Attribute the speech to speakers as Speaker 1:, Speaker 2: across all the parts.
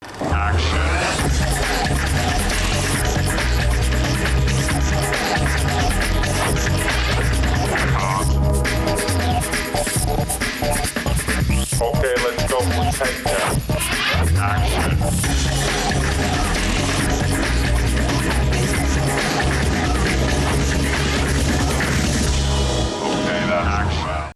Speaker 1: Okay, let's go for takedown. Action. Okay, then action.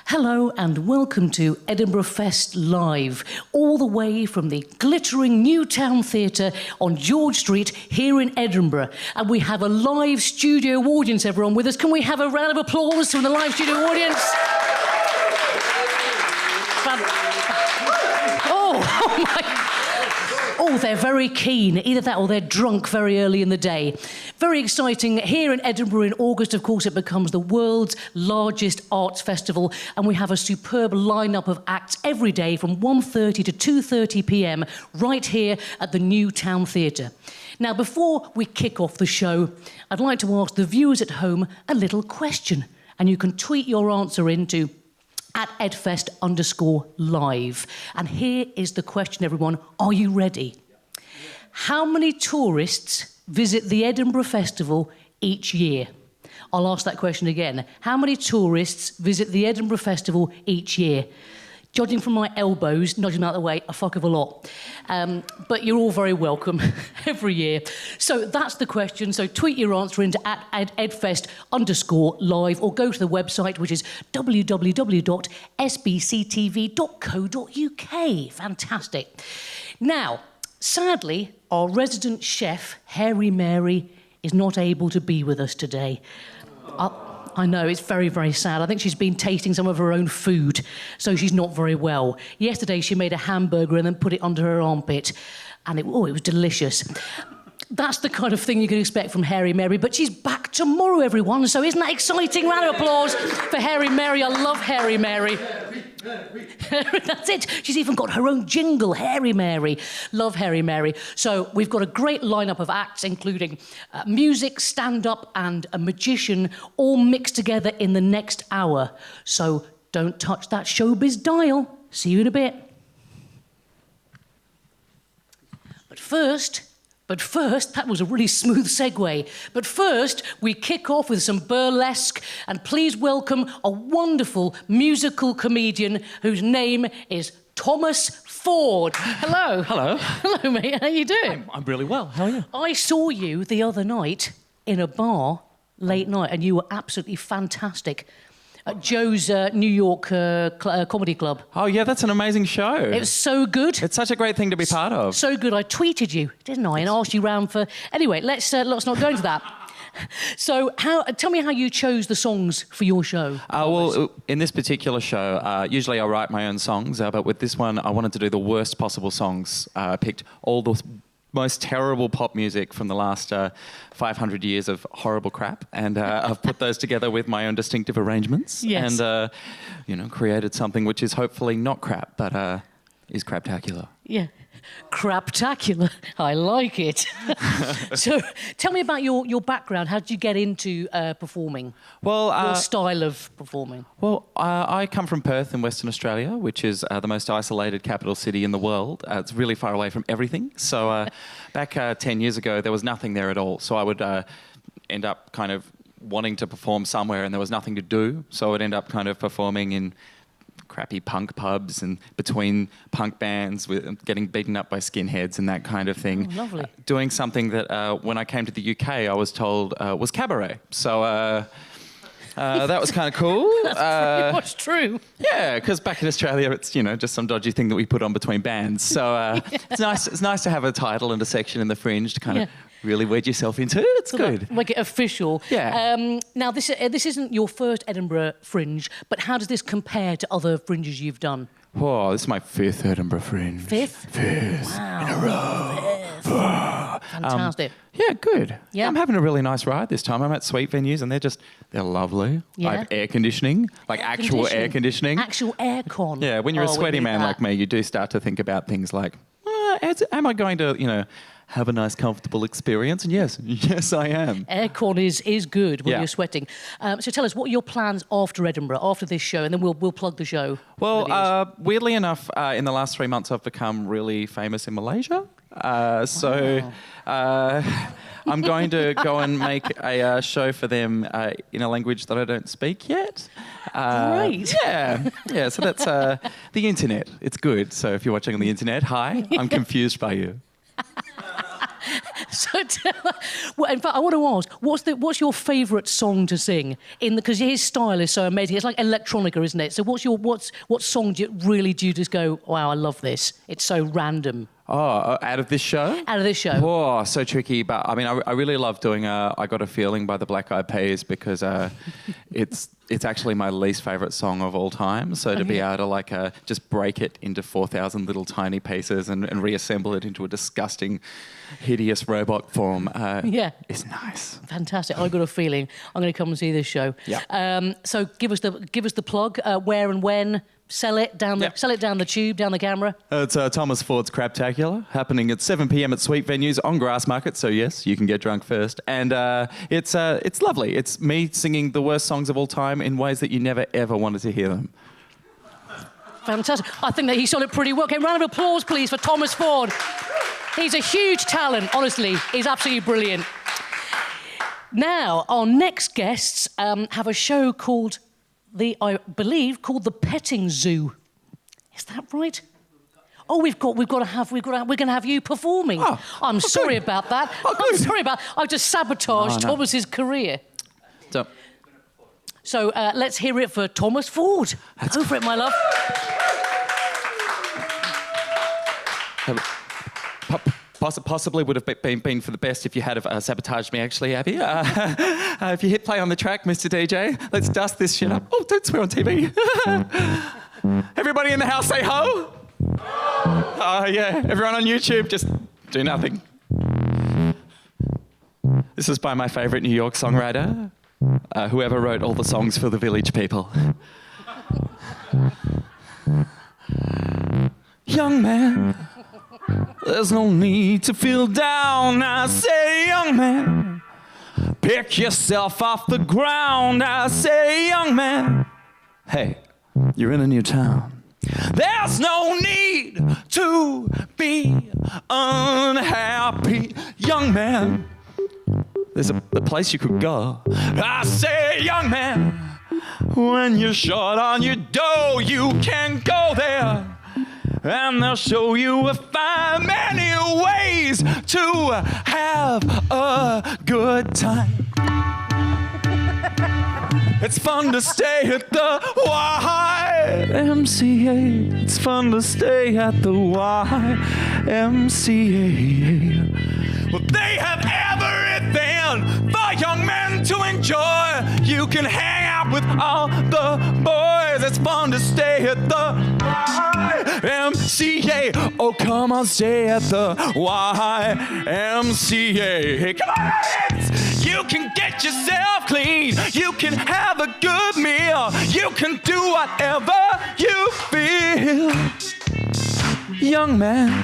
Speaker 2: Hello and welcome to Edinburgh Fest Live, all the way from the glittering Newtown Theatre on George Street here in Edinburgh. And we have a live studio audience, everyone, with us. Can we have a round of applause from the live studio audience? Oh my... Oh, they're very keen. Either that or they're drunk very early in the day. Very exciting. Here in Edinburgh in August, of course, it becomes the world's largest arts festival, and we have a superb lineup of acts every day from 1:30 to 2:30 p.m. right here at the Newtown Theatre. Now, before we kick off the show, I'd like to ask the viewers at home a little question, and you can tweet your answer into @edfest_live. And here is the question, everyone. Are you ready? How many tourists visit the Edinburgh Festival each year? I'll ask that question again. How many tourists visit the Edinburgh Festival each year? Judging from my elbows, nudging them out of the way, a fuck of a lot. But you're all very welcome every year. So that's the question. So tweet your answer into @edfest_live or go to the website, which is www.sbctv.co.uk. Fantastic. Now, sadly, our resident chef, Hairy Mary, is not able to be with us today. I know, it's very, very sad. I think she's been tasting some of her own food, so she's not very well. Yesterday, she made a hamburger and then put it under her armpit, and it was delicious. That's the kind of thing you can expect from Hairy Mary, but she's back tomorrow, everyone, so isn't that exciting? Round of applause for Hairy Mary. I love Hairy Mary. That's it. She's even got her own jingle, Hairy Mary. Love Hairy Mary. So we've got a great lineup of acts, including music, stand-up, and a magician, all mixed together in the next hour. So don't touch that showbiz dial. See you in a bit. But first, that was a really smooth segue. But first, we kick off with some burlesque, and please welcome a wonderful musical comedian whose name is Tomas Ford. Hello.
Speaker 3: Hello.
Speaker 2: Hello, mate. How you doing?
Speaker 3: I'm really well. How are you?
Speaker 2: I saw you the other night in a bar, late night, and you were absolutely fantastic. At Joe's New York Comedy Club.
Speaker 3: Oh, yeah, that's an amazing show.
Speaker 2: It was so good.
Speaker 3: It's such a great thing to be part of.
Speaker 2: So good. I tweeted you, didn't I, and asked you round for... Anyway, let's not go into that. So tell me how you chose the songs for your show.
Speaker 3: Well, in this particular show, usually I write my own songs, but with this one, I wanted to do the worst possible songs. I picked all the most terrible pop music from the last 500 years of horrible crap, and I've put those together with my own distinctive arrangements,
Speaker 2: yes.
Speaker 3: And created something which is hopefully not crap, but is craptacular.
Speaker 2: Yeah, craptacular. I like it. So, tell me about your background. How did you get into performing?
Speaker 3: Well,
Speaker 2: your style of performing.
Speaker 3: Well, I come from Perth in Western Australia, which is the most isolated capital city in the world. It's really far away from everything. So back 10 years ago, there was nothing there at all. So I would end up kind of wanting to perform somewhere and there was nothing to do. So I would end up kind of performing in crappy punk pubs and between punk bands, with getting beaten up by skinheads and that kind of thing.
Speaker 2: Oh, lovely.
Speaker 3: Doing something that when I came to the UK, I was told was cabaret. So... that was kind of cool.
Speaker 2: That's pretty much true.
Speaker 3: Yeah, because back in Australia, it's just some dodgy thing that we put on between bands. So it's nice. It's nice to have a title and a section in the fringe to kind of really wed yourself into. It's so good.
Speaker 2: Make it official.
Speaker 3: Yeah.
Speaker 2: Now this isn't your first Edinburgh Fringe, but how does this compare to other fringes you've done?
Speaker 3: Oh, this is my 5th Edinburgh Fringe.
Speaker 2: 5th?
Speaker 3: 5th.
Speaker 2: Wow.
Speaker 3: In a row.
Speaker 2: Fantastic.
Speaker 3: Yeah, good.
Speaker 2: Yeah.
Speaker 3: I'm having a really nice ride this time. I'm at sweet venues and they're lovely.
Speaker 2: Yeah.
Speaker 3: I have air conditioning, like actual air conditioning.
Speaker 2: Actual air con.
Speaker 3: Yeah, when you're a sweaty man like me, you do start to think about things like, am I going to, have a nice, comfortable experience. And yes, I am.
Speaker 2: Aircon is good when
Speaker 3: Yeah.
Speaker 2: you're sweating. So tell us, what are your plans after Edinburgh, after this show? And then we'll plug the show.
Speaker 3: Well, weirdly enough, in the last 3 months, I've become really famous in Malaysia. I'm going to go and make a show for them in a language that I don't speak yet.
Speaker 2: Great.
Speaker 3: Yeah. So that's the internet. It's good. So if you're watching on the internet, hi, I'm confused by you.
Speaker 2: So, well, in fact, I want to ask, what's your favourite song to sing? Because his style is so amazing. It's like electronica, isn't it? So, what song do you just go, wow, I love this? It's so random.
Speaker 3: Oh, out of this show?
Speaker 2: Out of this show.
Speaker 3: Oh, so tricky. But I mean, I really love doing I Got a Feeling by the Black Eyed Peas because it's actually my least favourite song of all time. So to be able to just break it into 4,000 little tiny pieces and reassemble it into a disgusting, hideous robot form is nice.
Speaker 2: Fantastic. I Got a Feeling. I'm going to come and see this show.
Speaker 3: Yeah.
Speaker 2: So give us the plug. Where and when? Sell it down the tube, down the camera.
Speaker 3: It's Thomas Ford's Craptacular, happening at 7 p.m. at Sweet Venues on Grassmarket. So yes, you can get drunk first, and it's lovely. It's me singing the worst songs of all time in ways that you never ever wanted to hear them.
Speaker 2: Fantastic. I think that he sold it pretty well. Okay, round of applause, please, for Thomas Ford. He's a huge talent. Honestly, he's absolutely brilliant. Now, our next guests have a show called I believe called the Petting Zoo. Is that right? Oh, we're going to have you performing.
Speaker 3: Oh,
Speaker 2: I'm sorry about that. I'm sorry about. I've just sabotaged Thomas's career. So let's hear it for Thomas Ford. Go for it, my love.
Speaker 3: Possibly would have been for the best if you had sabotaged me, actually, Abby. If you hit play on the track, Mr. DJ, let's dust this shit up. Oh, don't swear on TV. Everybody in the house say ho. Yeah, everyone on YouTube, just do nothing. This is by my favourite New York songwriter, whoever wrote all the songs for the Village People. Young man, there's no need to feel down. I say, young man, pick yourself off the ground. I say, young man, hey, you're in a new town. There's no need to be unhappy, young man. There's a place you could go. I say, young man, when you're short on your dough, you can go there. And they'll show you many ways to have a good time. It's fun to stay at the YMCA. It's fun to stay at the YMCA. Well, they have everything for young men to enjoy. You can hang out with all the boys. It's fun to stay at the YMCA. Oh, come on, stay at the YMCA. Come on, kids. You can get yourself clean. You can have a good meal. You can do whatever you feel. Young man,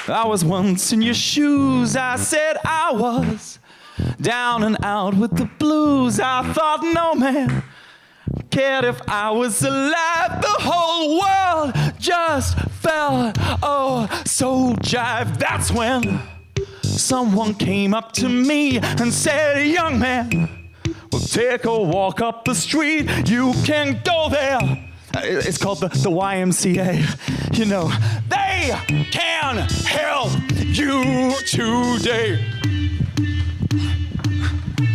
Speaker 3: I was once in your shoes. I said I was down and out with the blues. I thought no man cared if I was alive. The whole world just felt so jive. That's when someone came up to me and said, young man, we'll take a walk up the street. You can go there. It's called the YMCA. You know, they can help you today.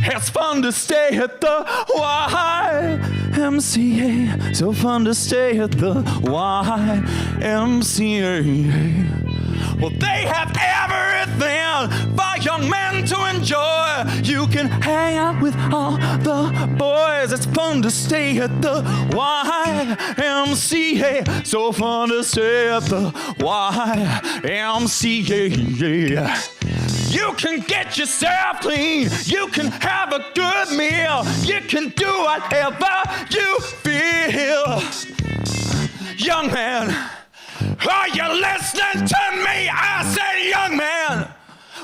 Speaker 3: It's fun to stay at the YMCA. So fun to stay at the YMCA. Well, they have everything for young men to enjoy. You can hang out with all the boys. It's fun to stay at the YMCA. So fun to stay at the YMCA. You can get yourself clean. You can have a good meal. You can do whatever you feel. Young man, are you listening to me? I say, young man,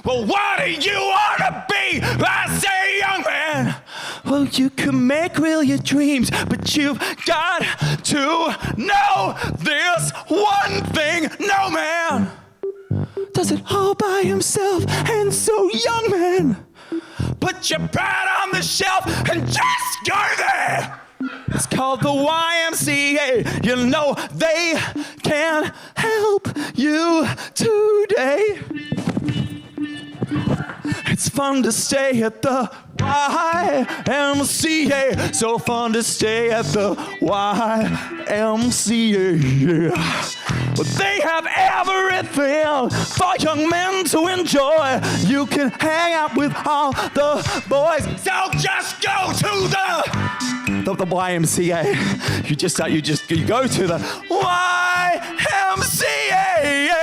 Speaker 3: Well, what do you want to be? I say, young man. Well, you can make real your dreams, but you've got to know this one thing. No man does it all by himself, and so, young man, put your pride on the shelf and just go there. It's called the YMCA. You know they can help you today. It's fun to stay at the YMCA. So fun to stay at the YMCA. Well, they have everything for young men to enjoy. You can hang out with all the boys. So just go to the YMCA. You go to the YMCA.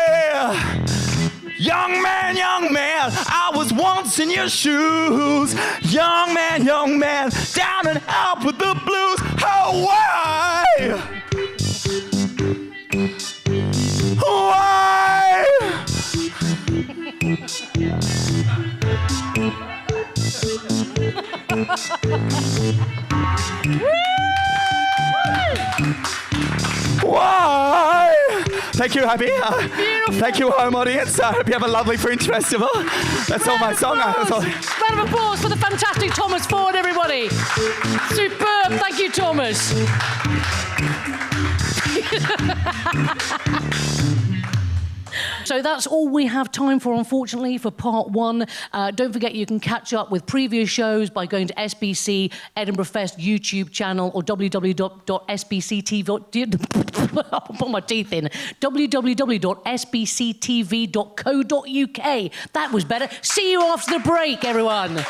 Speaker 3: Young man, I was once in your shoes. Young man, down and out with the blues. Oh, why? Why? Why? Thank you, Abby. Thank you, home audience. I hope you have a lovely Fringe Festival. That's all my song.
Speaker 2: Round of applause for the fantastic Tomas Ford, everybody. Superb. Thank you, Tomas. So that's all we have time for, unfortunately, for part one. Don't forget you can catch up with previous shows by going to SBC Edinburgh Fest YouTube channel or www.sbctv. I'll put my teeth in. www.sbctv.co.uk. That was better. See you after the break, everyone.